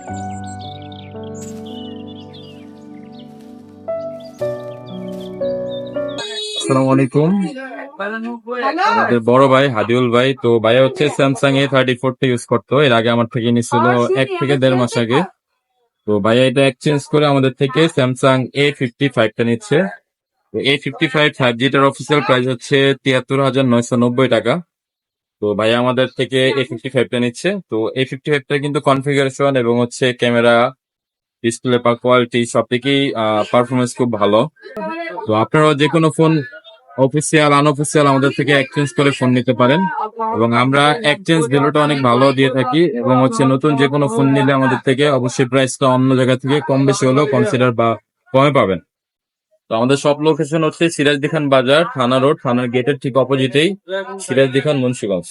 আসসালামু আলাইকুম। আমাদের বড় ভাই হাদিউল ভাই, তো ভাই হচ্ছে স্যামসাং A34 টা ইউজ করতো, এর আগে আমার থেকে নিছিল 1 থেকে 1.5 মাস আগে। তো ভাইয়া এটা এক্সচেঞ্জ করে আমাদের থেকে স্যামসাং A55 টা নিচ্ছে। তো A55 5G টার অফিসিয়াল প্রাইস হচ্ছে 73,990 টাকা। তো ভাইয়া আমাদের থেকে A55 টা নিচ্ছে। তো A55 টা কিন্তু কনফিগারেশন এবং হচ্ছে ক্যামেরা, ডিসপ্লে বা কোয়ালিটি সব দিকেই পারফরমেন্স খুব ভালো। তো আপনারাও যে কোনো ফোন অফিসিয়াল আনঅফিসিয়াল আমাদের থেকে এক্সচেঞ্জ করে ফোন নিতে পারেন, এবং আমরা এক্সচেঞ্জ ভ্যালুটা অনেক ভালো দিয়ে থাকি, এবং হচ্ছে নতুন যে কোনো ফোন নিলে আমাদের থেকে অবশ্যই প্রাইসটা অন্য জায়গা থেকে কম বেশি হলেও কনসিডার বা কমে পাবেন। তো আমাদের সব লোকেশন হচ্ছে সিরাজদিখান বাজার, থানা রোড, থানার গেটের ঠিক অপোজিটেই সিরাজদিখান, মুন্সিগঞ্জ।